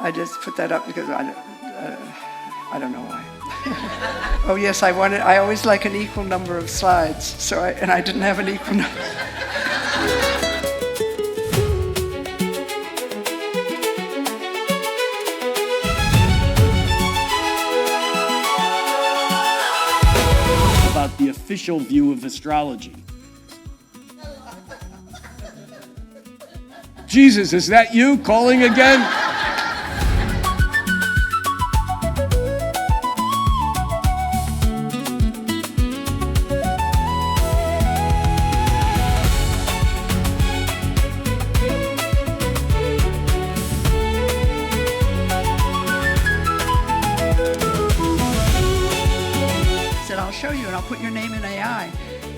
I just put that up because I don't know why. Oh yes, I always like an equal number of slides, and I didn't have an equal number. About the official view of astrology. Jesus, is that you calling again? I'll show you and I'll put your name in AI.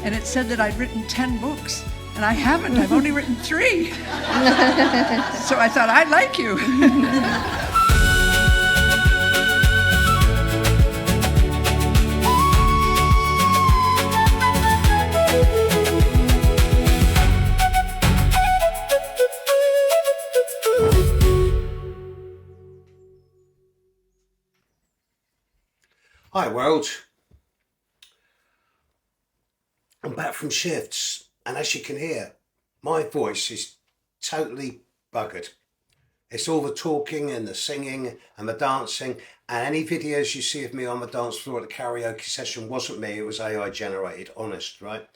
And it said that I'd written 10 books, and I haven't. I've only written 3. So I thought, I like you. Hi world, I'm back from shifts, and as you can hear, my voice is totally buggered. It's all the talking and the singing and the dancing, and any videos you see of me on the dance floor at the karaoke session wasn't me, it was AI generated, honest, right?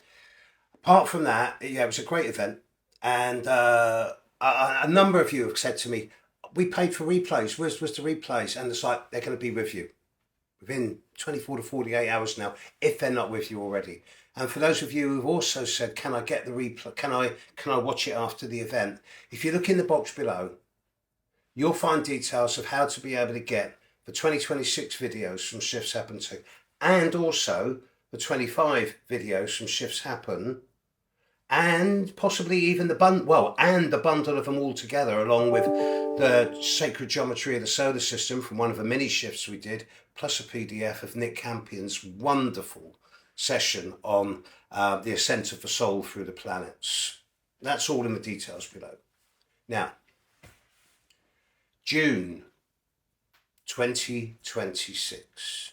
Apart from that, yeah, it was a great event, and a number of you have said to me, we paid for replays, where's the replays? And it's like, they're going to be with you within 24 to 48 hours now, if they're not with you already. And for those of you who've also said, can I get the replay? Can I watch it after the event? If you look in the box below, you'll find details of how to be able to get the 2026 videos from Shifts Happen 2, and also the 25 videos from Shifts Happen, and possibly even the bundle of them all together, along with the Sacred Geometry of the Solar System from one of the mini shifts we did, plus a PDF of Nick Campion's wonderful session on the ascent of the soul through the planets. That's all in the details below. Now, June 2026.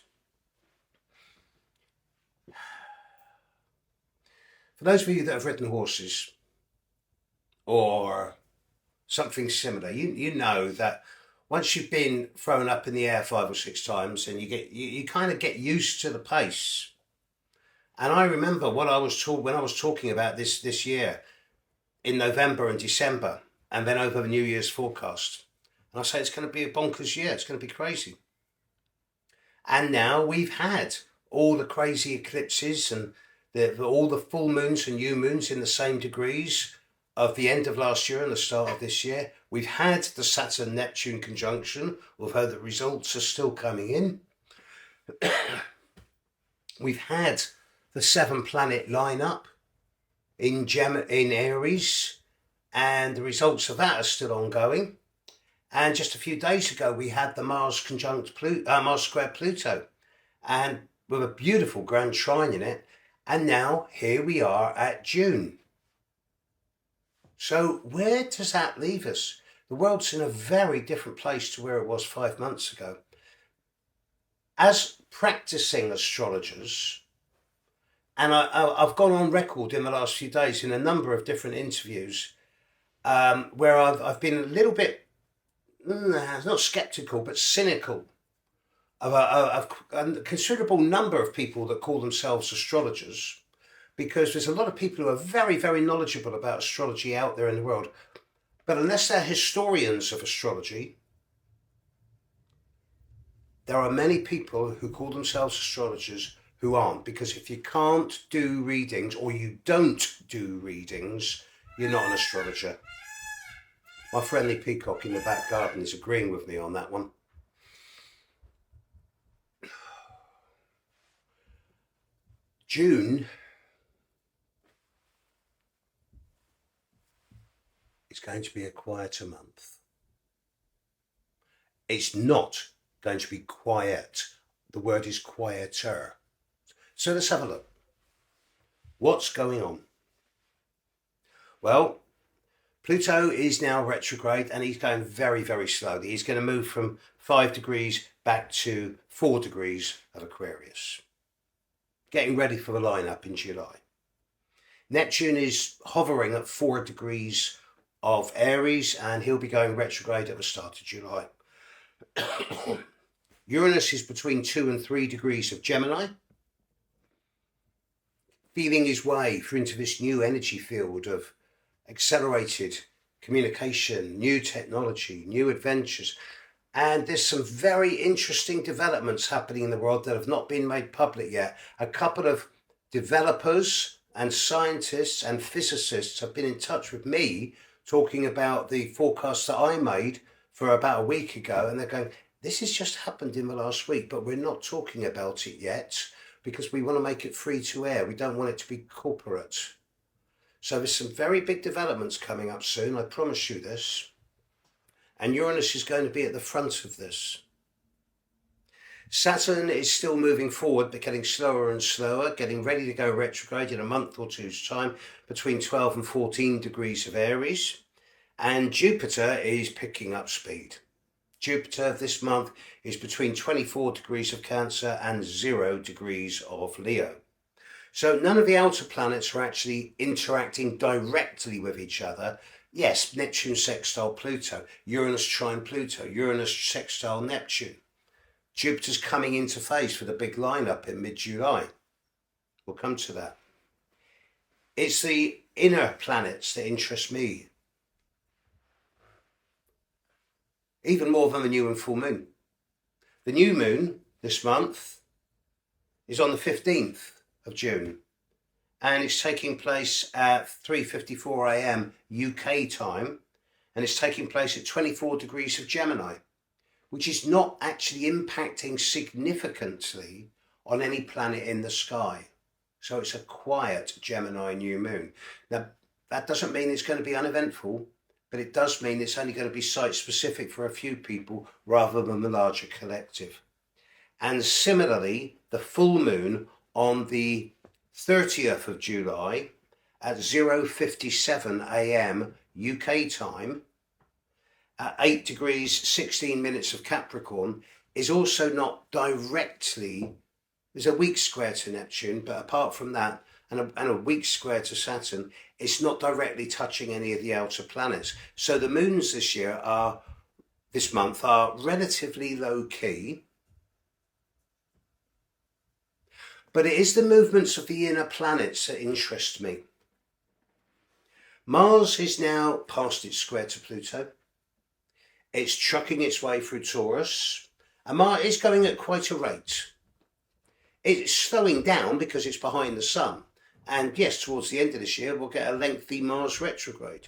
For those of you that have ridden horses or something similar, you know that once you've been thrown up in the air 5 or 6 times, and you kind of get used to the pace. And I remember when I was talking about this year in November and December, and then over the New Year's forecast. And I say it's going to be a bonkers year. It's going to be crazy. And now we've had all the crazy eclipses and all the full moons and new moons in the same degrees of the end of last year and the start of this year. We've had the Saturn-Neptune conjunction, although the results are still coming in. We've had the 7-planet lineup in Aries, and the results of that are still ongoing. And just a few days ago, we had the Mars square Pluto, and with a beautiful grand trine in it. And now here we are at June. So where does that leave us? The world's in a very different place to where it was 5 months ago. As practicing astrologers, and I've gone on record in the last few days in a number of different interviews where I've been a little bit, not skeptical, but cynical of a considerable number of people that call themselves astrologers, because there's a lot of people who are very, very knowledgeable about astrology out there in the world. But unless they're historians of astrology, there are many people who call themselves astrologers who aren't, because if you can't do readings, or you don't do readings, you're not an astrologer. My friendly peacock in the back garden is agreeing with me on that one. June is going to be a quieter month. It's not going to be quiet. The word is quieter. So let's have a look. What's going on? Well, Pluto is now retrograde and he's going very, very slowly. He's going to move from 5 degrees back to 4 degrees of Aquarius. Getting ready for the lineup in July. Neptune is hovering at 4 degrees of Aries and he'll be going retrograde at the start of July. Uranus is between 2 and 3 degrees of Gemini, feeling his way through into this new energy field of accelerated communication, new technology, new adventures. And there's some very interesting developments happening in the world that have not been made public yet. A couple of developers and scientists and physicists have been in touch with me talking about the forecast that I made for about a week ago. And they're going, this has just happened in the last week, but we're not talking about it yet because we want to make it free to air. We don't want it to be corporate. So there's some very big developments coming up soon. I promise you this. And Uranus is going to be at the front of this. Saturn is still moving forward, but getting slower and slower, getting ready to go retrograde in a month or two's time, between 12 and 14 degrees of Aries. And Jupiter is picking up speed. Jupiter this month is between 24 degrees of Cancer and 0 degrees of Leo. So none of the outer planets are actually interacting directly with each other. Yes, Neptune sextile Pluto, Uranus trine Pluto, Uranus sextile Neptune. Jupiter's coming into phase for the big lineup in mid-July. We'll come to that. It's the inner planets that interest me, even more than the new and full moon. The new moon this month is on the 15th of June and it's taking place at 3:54 a.m. UK time and it's taking place at 24 degrees of Gemini, which is not actually impacting significantly on any planet in the sky. So it's a quiet Gemini new moon. Now, that doesn't mean it's going to be uneventful, but it does mean it's only going to be site-specific for a few people rather than the larger collective. And similarly, the full moon on the 30th of July at 0:57 a.m. UK time, at 8 degrees 16 minutes of Capricorn, is also not directly, there's a weak square to Neptune, but apart from that, and a weak square to Saturn, it's not directly touching any of the outer planets. So the moons this month are relatively low key, but it is the movements of the inner planets that interest me. Mars is now past its square to Pluto. It's trucking its way through Taurus, and Mars is going at quite a rate. It's slowing down because it's behind the sun. And yes, towards the end of this year, we'll get a lengthy Mars retrograde.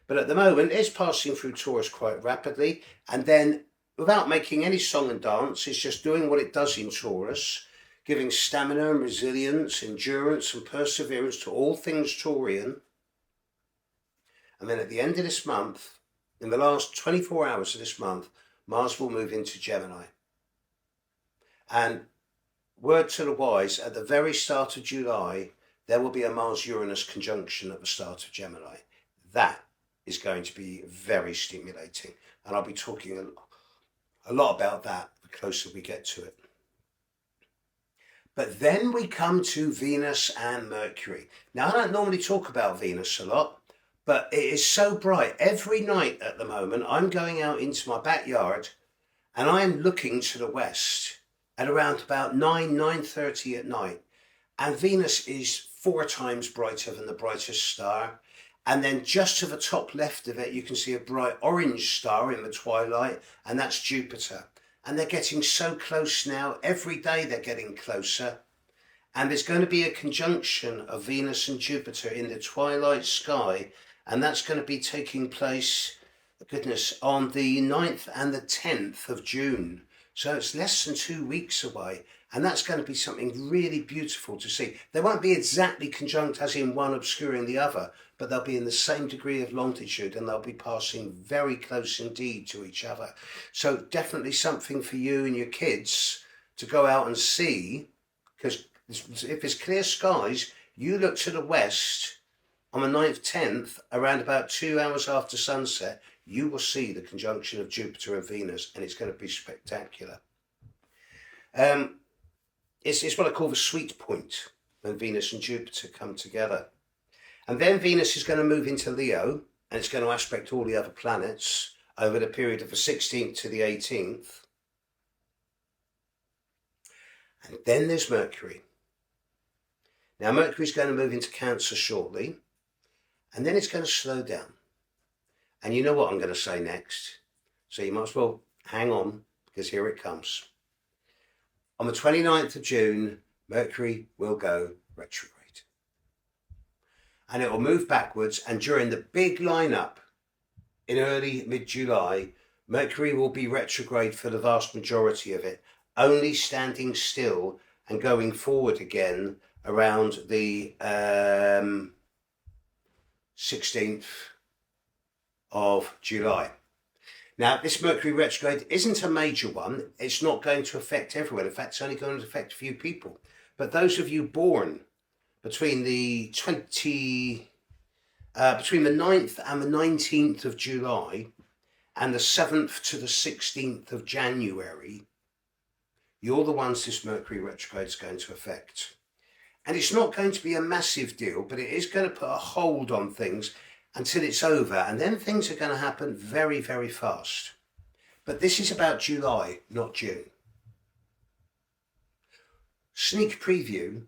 But at the moment, it's passing through Taurus quite rapidly. And then, without making any song and dance, it's just doing what it does in Taurus, giving stamina and resilience, endurance and perseverance to all things Taurian. And then at the end of this month, in the last 24 hours of this month, Mars will move into Gemini. And word to the wise, at the very start of July, there will be a Mars-Uranus conjunction at the start of Gemini. That is going to be very stimulating. And I'll be talking a lot about that the closer we get to it. But then we come to Venus and Mercury. Now, I don't normally talk about Venus a lot, but it is so bright. Every night at the moment, I'm going out into my backyard and I'm looking to the west at around about 9:30 at night. And Venus is 4 times brighter than the brightest star. And then just to the top left of it, you can see a bright orange star in the twilight, and that's Jupiter. And they're getting so close now. Every day they're getting closer. And there's going to be a conjunction of Venus and Jupiter in the twilight sky. And that's going to be taking place, goodness, on the 9th and the 10th of June. So it's less than 2 weeks away. And that's going to be something really beautiful to see. They won't be exactly conjunct as in one obscuring the other, but they'll be in the same degree of longitude and they'll be passing very close indeed to each other. So definitely something for you and your kids to go out and see, because if it's clear skies, you look to the west on the 9th, 10th, around about 2 hours after sunset, you will see the conjunction of Jupiter and Venus, and it's going to be spectacular. It's what I call the sweet point, when Venus and Jupiter come together. And then Venus is going to move into Leo, and it's going to aspect all the other planets over the period of the 16th to the 18th. And then there's Mercury. Now Mercury's going to move into Cancer shortly, and then it's going to slow down. And you know what I'm going to say next, so you might as well hang on, because here it comes. On the 29th of June, Mercury will go retrograde. And it will move backwards, and during the big lineup in early mid-July, Mercury will be retrograde for the vast majority of it, only standing still and going forward again around the 16th of July. Now, this Mercury retrograde isn't a major one. It's not going to affect everyone. In fact, it's only going to affect a few people. But those of you born between the 9th and the 19th of July and the 7th to the 16th of January, you're the ones this Mercury retrograde is going to affect. And it's not going to be a massive deal, but it is going to put a hold on things until it's over. And then things are going to happen very, very fast. But this is about July, not June. Sneak preview.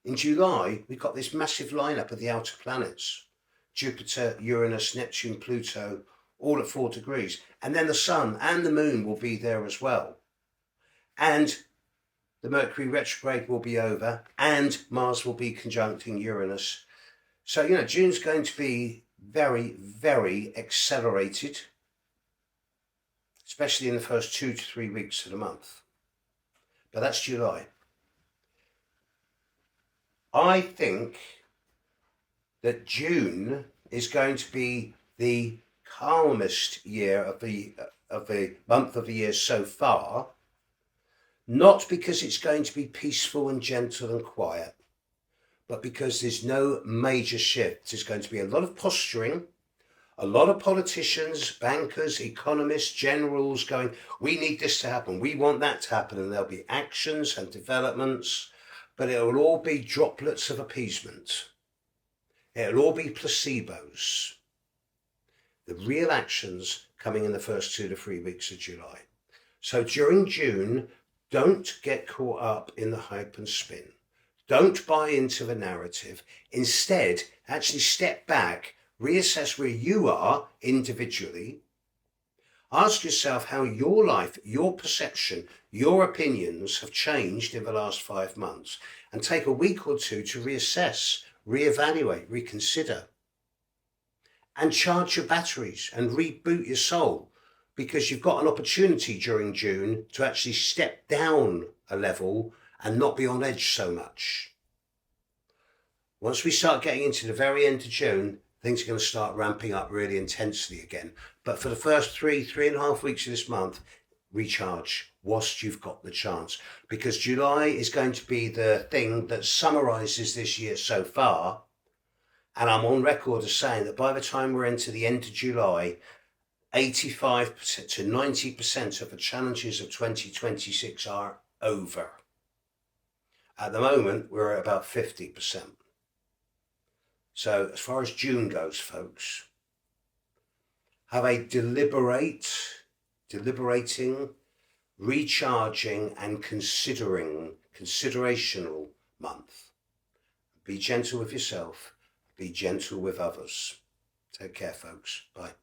In July, we've got this massive lineup of the outer planets. Jupiter, Uranus, Neptune, Pluto, all at 4 degrees. And then the Sun and the Moon will be there as well. And the Mercury retrograde will be over, and Mars will be conjuncting Uranus. So, June's going to be very, very accelerated, especially in the first 2 to 3 weeks of the month. But that's July. I think that June is going to be the calmest year of the month of the year so far, not because it's going to be peaceful and gentle and quiet, but because there's no major shift. There's going to be a lot of posturing, a lot of politicians, bankers, economists, generals going, we need this to happen, we want that to happen, and there'll be actions and developments, but it will all be droplets of appeasement. It'll all be placebos. The real actions coming in the first 2 to 3 weeks of July. So during June, don't get caught up in the hype and spin. Don't buy into the narrative. Instead, actually step back, reassess where you are individually. Ask yourself how your life, your perception, your opinions have changed in the last 5 months, and take a week or two to reassess, reevaluate, reconsider, and charge your batteries and reboot your soul, because you've got an opportunity during June to actually step down a level and not be on edge so much. Once we start getting into the very end of June, things are going to start ramping up really intensely again. But for the first 3.5 weeks of this month, recharge whilst you've got the chance. Because July is going to be the thing that summarises this year so far. And I'm on record as saying that by the time we're into the end of July, 85% to 90% of the challenges of 2026 are over. At the moment, we're at about 50%. So as far as June goes, folks, have a deliberating, recharging and considerational month. Be gentle with yourself, be gentle with others. Take care, folks. Bye.